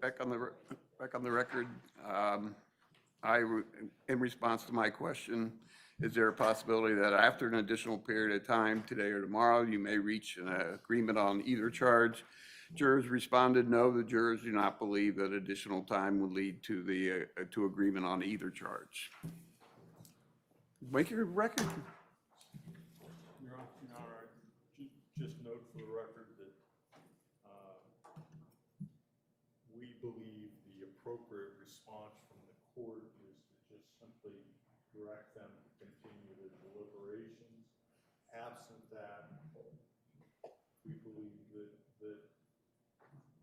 Back on the record, in response to my question, is there a possibility that after an additional period of time, today or tomorrow, you may reach an agreement on either charge? Jurors responded, no, the jurors do not believe that additional time would lead to to agreement on either charge. Make your record. Your Honor, just note for the record that we believe the appropriate response from the court is to just simply direct them to continue the deliberations. Absent that, we believe that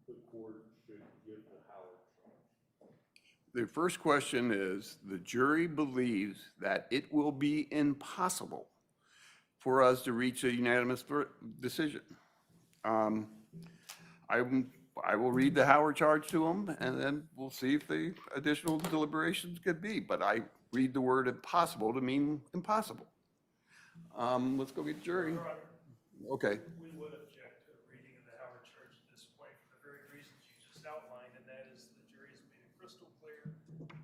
the court should give the Howard charge. The first question is, the jury believes that it will be impossible for us to reach a unanimous decision. I will read the Howard charge to them, and then we'll see if the additional deliberations could be. But I read the word impossible to mean impossible. Let's go get the jury. Your Honor, Okay. we would object to a reading of the Howard charge at this point for the very reasons you just outlined, and that is the jury has made it crystal clear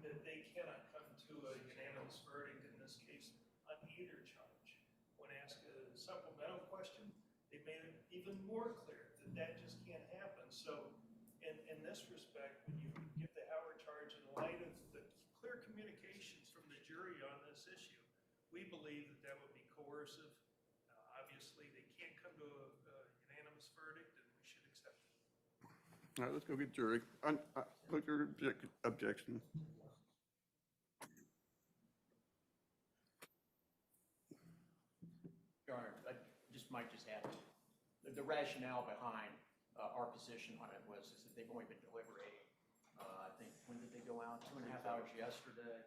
that they cannot come to a unanimous verdict in this case on either charge. When asked a supplemental question, they made it even more clear that that just can't happen. So in this respect, when you give the Howard charge in light of the clear communications from the jury on this issue, we believe that that would be coercive. Obviously, they can't come to a unanimous verdict, and we should accept it. All right, let's go get jury. Put your objection. Your Honor, I might just add, the rationale behind our position on it was is that they've only been deliberating, I think, when did they go out? 2.5 hours yesterday,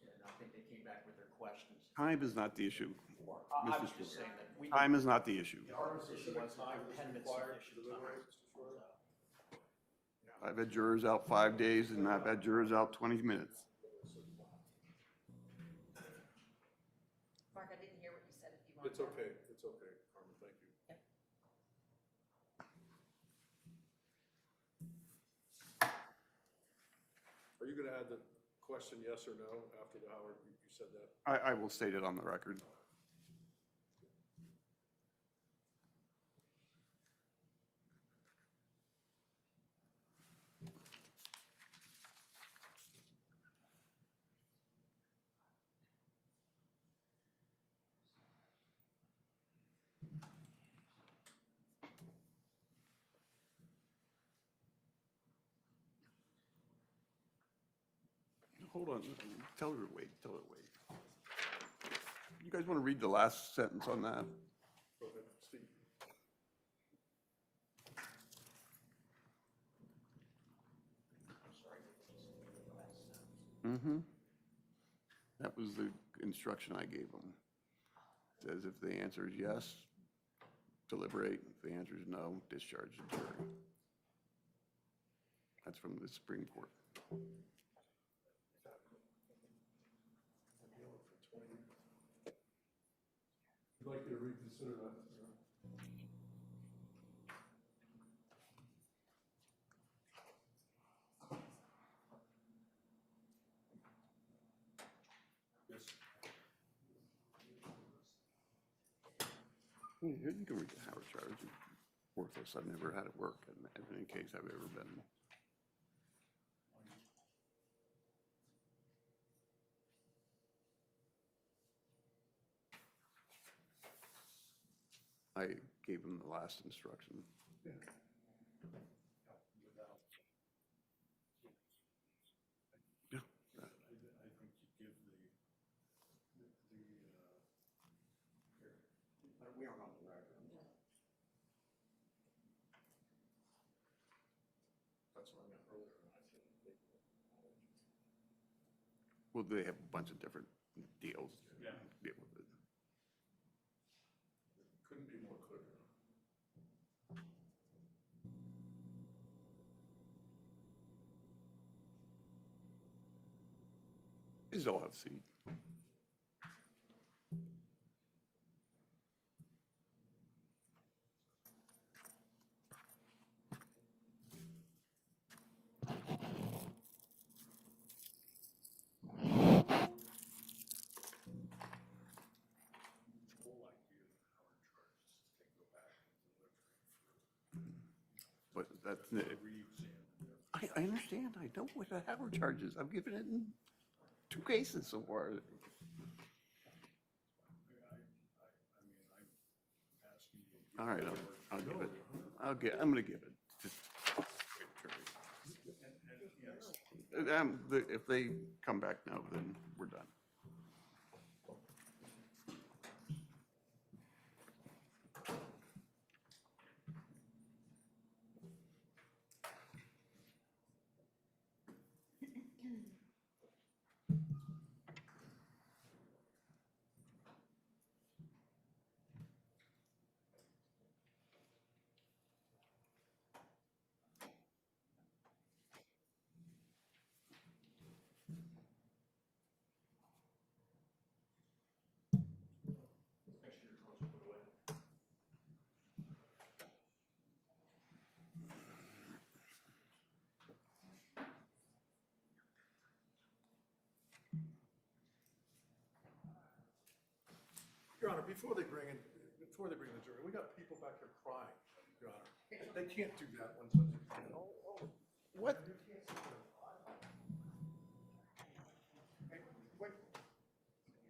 and I think they came back with their questions. Time is not the issue. I was just saying that we. Time is not the issue. Our position was that 10 minutes sufficient time. I've had jurors out 5 days, and I've had jurors out 20 minutes. Mark, I didn't hear what you said. If you want. It's okay, Carmen, thank you. Yep. Are you gonna add the question yes or no after the Howard, you said that? I will state it on the record. Hold on, tell her to wait, tell her to wait. You guys want to read the last sentence on that? Go ahead, Steve. Mm-hmm. That was the instruction I gave them. Says if the answer is yes, deliberate. If the answer is no, discharge the jury. That's from the Supreme Court. I'd like you to reconsider that. Yes. Here, you can read the Howard charge. It's worthless. I've never had it work in any case I've ever been in. I gave him the last instruction. Yeah. Yeah. I think you give We aren't on the record. that's what I meant earlier. Well, they have a bunch of different deals. Yeah. Deal with it. Couldn't be more clear. These all have a seat. But that's, re-examine. I understand, I know what the Howard charges, I've given it in 2 cases so far. I mean, I'm asking you. All right, I'll give it, I'm gonna give it to Terry. If they come back now, then we're done. Your Honor, before they bring the jury, we got people back here crying, Your Honor. They can't do that when such a. What? Hey, wait.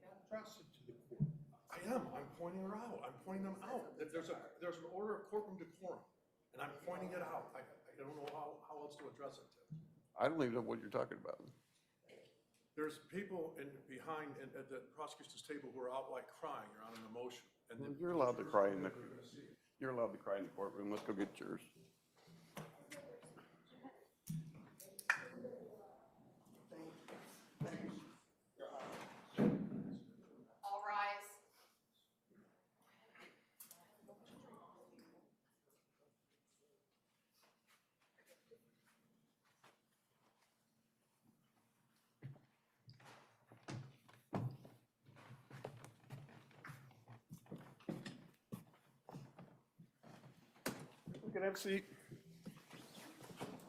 Address it to the court. I am, I'm pointing her out, I'm pointing them out. There's an order of courtroom decorum, and I'm pointing it out. I don't know how else to address it to. I don't even know what you're talking about. There's people behind at the prosecutor's table who are out like crying, Your Honor, in emotion. And Well, you're allowed to cry in the, you're allowed to cry in the courtroom, let's go get yours. All rise. You can have a seat.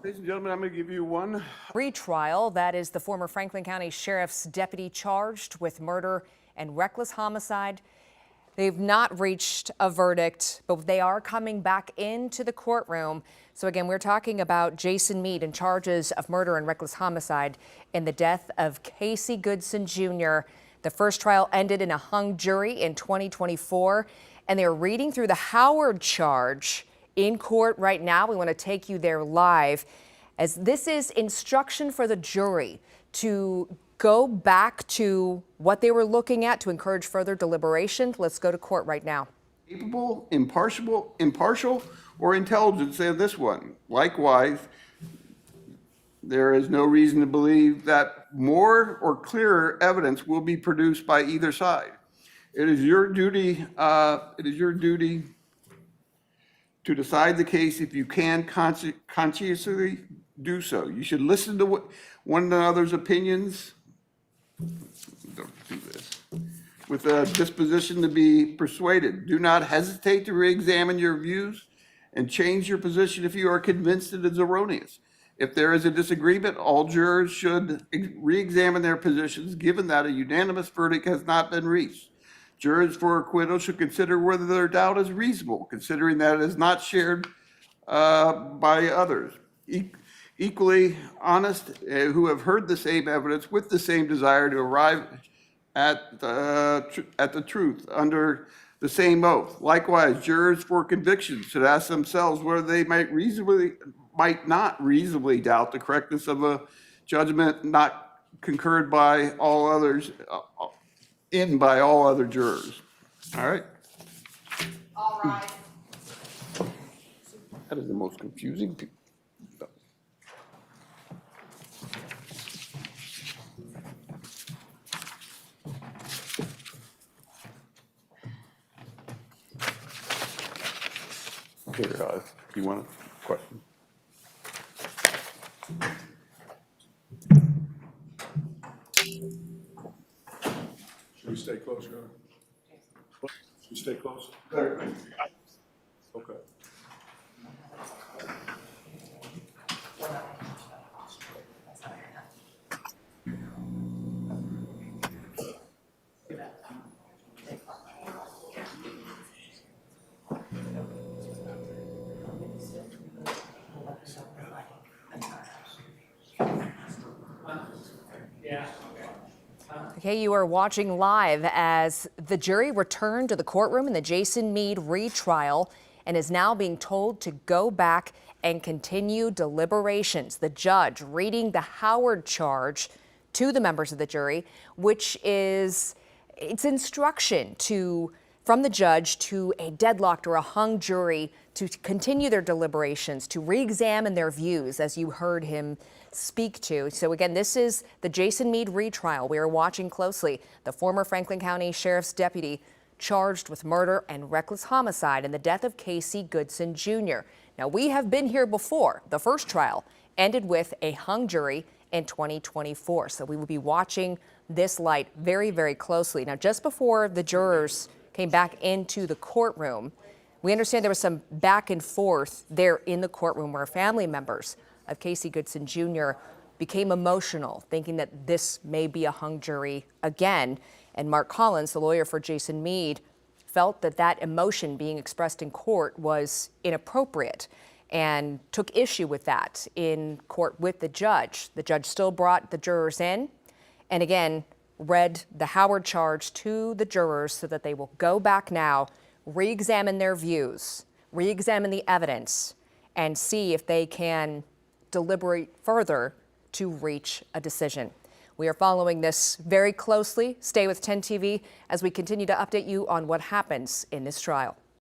Ladies and gentlemen, I'm going to give you one. Meade Trial, that is the former Franklin County Sheriff's deputy charged with murder and reckless homicide. They've not reached a verdict, but they are coming back into the courtroom. So again, we're talking about Jason Meade in charges of murder and reckless homicide in the death of Casey Goodson Jr. The first trial ended in a hung jury in 2024, and they're reading through the Howard charge in court right now. We want to take you there live, as this is instruction for the jury to go back to what they were looking at to encourage further deliberation. Let's go to court right now. Capable, impartial, or intelligent, say this one. Likewise, there is no reason to believe that more or clearer evidence will be produced by either side. It is your duty to decide the case if you can conscientiously do so. You should listen to one another's opinions. Don't do this. With a disposition to be persuaded. Do not hesitate to re-examine your views and change your position if you are convinced it is erroneous. If there is a disagreement, all jurors should re-examine their positions, given that a unanimous verdict has not been reached. Jurors for acquittal should consider whether their doubt is reasonable, considering that it is not shared by others. Equally honest, who have heard the same evidence with the same desire to arrive at the truth under the same oath. Likewise, jurors for conviction should ask themselves whether they might not reasonably doubt the correctness of a judgment not concurred by all others, by all other jurors. All right. All rise. That is the most confusing thing. Here, you want a question? Should we stay close, Your Honor? Should we stay close? Okay. Okay, you are watching live as the jury returned to the courtroom in the Jason Meade retrial and is now being told to go back and continue deliberations. The judge reading the Howard charge to the members of the jury, which is its instruction from the judge to a deadlocked or a hung jury to continue their deliberations, to re-examine their views, as you heard him speak to. So again, this is the Jason Meade retrial. We are watching closely. The former Franklin County Sheriff's deputy charged with murder and reckless homicide in the death of Casey Goodson Jr. Now, we have been here before. The first trial ended with a hung jury in 2024. So we will be watching this light very, very closely. Now, just before the jurors came back into the courtroom, we understand there was some back and forth there in the courtroom where family members of Casey Goodson Jr. became emotional, thinking that this may be a hung jury again. And Mark Collins, the lawyer for Jason Meade, felt that that emotion being expressed in court was inappropriate and took issue with that in court with the judge. The judge still brought the jurors in and again read the Howard charge to the jurors so that they will go back now, re-examine their views, re-examine the evidence, and see if they can deliberate further to reach a decision. We are following this very closely. Stay with 10 TV as we continue to update you on what happens in this trial.